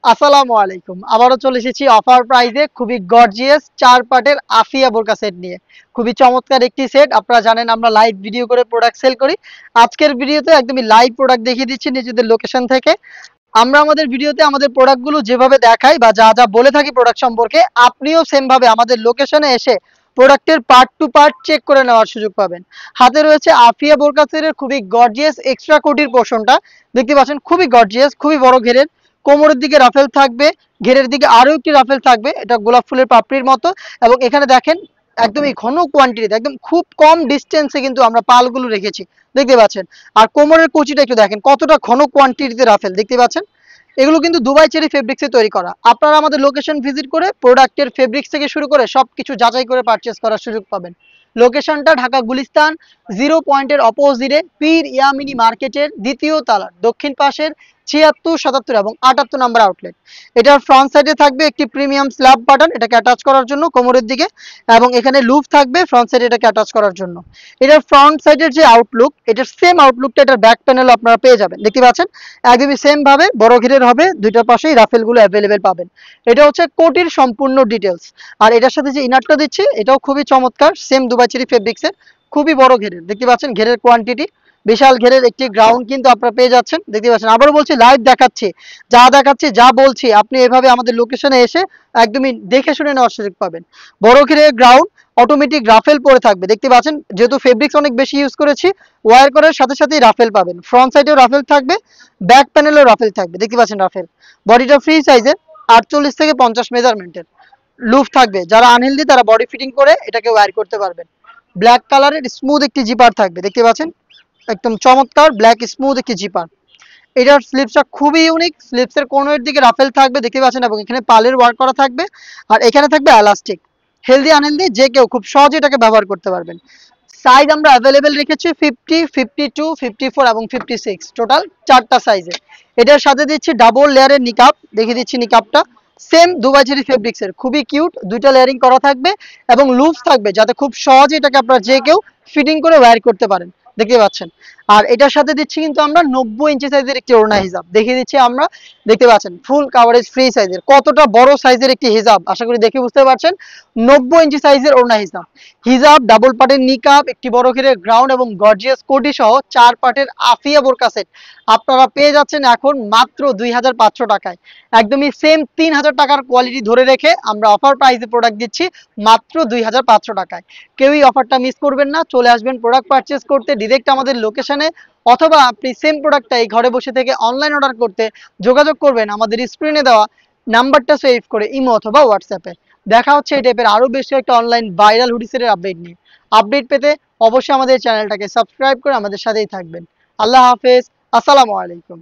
আসসালামু আলাইকুম। আবারও চলে এসেছি অফার প্রাইজে খুবই গর্জিয়াস ৪ পার্টের আফিয়া বোরকা সেট নিয়ে। খুবই চমৎকার একটি সেট। আপনারা জানেন আমরা লাইভ ভিডিও করে প্রোডাক্ট সেল করি। আজকের ভিডিওতে একদমই লাইভ প্রোডাক্ট দেখিয়ে দিচ্ছি নিজেদের লোকেশন থেকে। আমরা আমাদের ভিডিওতে আমাদের প্রোডাক্টগুলো যেভাবে দেখাই বা যা যা বলে থাকি প্রোডাক্ট সম্পর্কে, আপনিও সেম ভাবে আমাদের লোকেশনে এসে প্রোডাক্টের পার্ট টু পার্ট চেক করে নেওয়ার সুযোগ পাবেন। হাতে রয়েছে আফিয়া বোরকা সেটের খুবই গর্জিয়াস এক্সট্রা কোটির পোর্শনটা। দেখতে পাচ্ছেন খুবই গর্জিয়াস, খুবই বড় ঘেরের। কোমরের দিকে রাফেল থাকবে, ঘেরের দিকে আরো একটি রাফেল থাকবে, এটা গোলাপ ফুলের পাপড়ির মতো। এবং এখানে দেখেন একদমই ঘন কোয়ান্টিটিতে, একদম খুব কম ডিস্টেন্সে কিন্তু আমরা পালগুলো রেখেছি, দেখতে পাচ্ছেন। আর কোমরের কুচিটা একটু দেখেন কতটা ঘন কোয়ান্টিটিতে রাফেল, দেখতে পাচ্ছেন। এগুলো কিন্তু দুবাই চেরি ফেব্রিক্সে তৈরি করা। আপনারা আমাদের লোকেশন ভিজিট করে প্রোডাক্টের ফেব্রিক্স থেকে শুরু করে সবকিছু যাচাই করে পারচেস করার সুযোগ পাবেন। লোকেশনটা ঢাকা গুলিস্তান 0 পয়েন্টের অপোজিটে পীর ইয়ামিনী মার্কেটের দ্বিতীয় তালার দক্ষিণ পাশের ৭৬, ৭৭ এবং ৭৮ নাম্বার আউটলেট। এটার ফ্রন্ট সাইডে থাকবে একটি প্রিমিয়াম স্ল্যাব বাটন, এটাকে অ্যাটাচ করার জন্য কোমরের দিকে, এবং এখানে লুপ থাকবে ফ্রন্ট সাইডে এটাকে অ্যাটাচ করার জন্য। এটার ফ্রন্ট সাইডের যে আউটলুক, এটার সেম আউটলুকটা এটার ব্যাক প্যানেলও আপনারা পেয়ে যাবেন, দেখতে পাচ্ছেন। একদমই সেম ভাবে বড় ঘিরের হবে, দুইটার পাশেই রাফেলগুলো অ্যাভেলেবেল পাবেন। এটা হচ্ছে কোটির সম্পূর্ণ ডিটেলস। আর এটার সাথে যে ইনারটা দিচ্ছি এটাও খুবই চমৎকার, সেম দুবাই চেরি ফেব্রিক্সের, খুবই বড় ঘেরের, দেখতে পাচ্ছেন ঘেরের কোয়ান্টিটি। বিশাল ঘেরের একটি গ্রাউন্ড কিন্তু আপনারা পেয়ে যাচ্ছেন, দেখতে পাচ্ছেন। আবারও বলছি, লাইভ দেখাচ্ছি, যা দেখাচ্ছি যা বলছি আপনি এভাবে আমাদের লোকেশনে এসে একদমই দেখে শুনে নেওয়ার সুযোগ পাবেন। বড় ঘেরের গ্রাউন্ড, অটোমেটিক রাফেল পরে থাকবে, দেখতে পাচ্ছেন। যেহেতু ফেব্রিক্স অনেক বেশি ইউজ করেছি, ওয়্যার করার সাথে সাথেই রাফেল পাবেন। ফ্রন্ট সাইডেও রাফেল থাকবে, ব্যাক প্যানেলেও রাফেল থাকবে, দেখতে পাচ্ছেন রাফেল। বডিটা ফ্রি সাইজের, 48 থেকে 50 মেজারমেন্টের। লুফ থাকবে, যারা আনহেলদি তারা বডি ফিটিং করে এটাকে ওয়্যার করতে পারবেন। ব্ল্যাক কালারের স্মুথ একটি জিপার থাকবে, দেখতে পাচ্ছেন। একদম চমৎকার ব্ল্যাক স্মুথ একটি জিপার। এটার স্লিপসটা খুবই ইউনিক, স্লিপসের কোণের দিকে রাফেল থাকবে, দেখতে পাচ্ছেন, এবং এখানে পালের ওয়ার্ক করা থাকবে। আর এখানে থাকবে এলাস্টিক। হেলদি আনহেলদি যে কেউ খুব সহজে এটাকে ব্যবহার করতে পারবেন। সাইজ আমরা অ্যাভেলেবেল রেখেছি 50, 52, 54 এবং 56, টোটাল 4টা সাইজে। এটার সাথে দিচ্ছি ডাবল লেয়ারের নিকাপ, দেখিয়ে দিচ্ছি নিকাপটা। সেম দুবাই চেরি ফেব্রিক্সের, খুবই কিউট, দুইটা লেয়ারিং করা থাকবে এবং লুপস থাকবে, যাতে খুব সহজে এটাকে আপনারা যে কেউ ফিটিং করে ওয়্যার করতে পারেন, দেখতে পাচ্ছেন। আর এটার সাথে দিচ্ছি কিন্তু আমরা 90 ইঞ্চি সাইজের একটি ওড়না হিজাব, দেখিয়ে দিচ্ছি আমরা, দেখতে পাচ্ছেন। ফুল কাভারেজ ফ্রি সাইজের, কতটা বড় সাইজের একটি হিজাব আশা করি দেখে বুঝতে পারছেন। 90 ইঞ্চি সাইজের ওড়না হিজাব, হিজাব, ডাবল পার্টের নিকাব, একটি বড় ঘেরের গ্রাউন্ড এবং গর্জিয়াস কোটি সহ 4 পার্টের আফিয়া বোরকা সেট আপনারা পেয়ে যাচ্ছেন এখন মাত্র 2500 টাকায়। একদমই সেম 3000 টাকার কোয়ালিটি ধরে রেখে আমরা অফার প্রাইসে প্রোডাক্ট দিচ্ছি মাত্র 2500 টাকায়। কেউই অফারটা মিস করবেন না, চলে আসবেন প্রোডাক্ট পারচেস করতে ডিরেক্ট আমাদের লোকেশনে, অথবা আপনি সেম প্রোডাক্টটাই ঘরে বসে থেকে অনলাইন অর্ডার করতে যোগাযোগ করবেন আমাদের স্ক্রিনে দেওয়া নাম্বারটা সেভ করে ইমো অথবা হোয়াটসঅ্যাপে। দেখা হচ্ছে এই টাইপের আরো বেশ কয়েকটা অনলাইন ভাইরাল হুডিসের আপডেট নিয়ে। আপডেট পেতে অবশ্যই আমাদের চ্যানেলটাকে সাবস্ক্রাইব করে আমাদের সাথেই থাকবেন। আল্লাহ হাফেজ, আসসালামু আলাইকুম।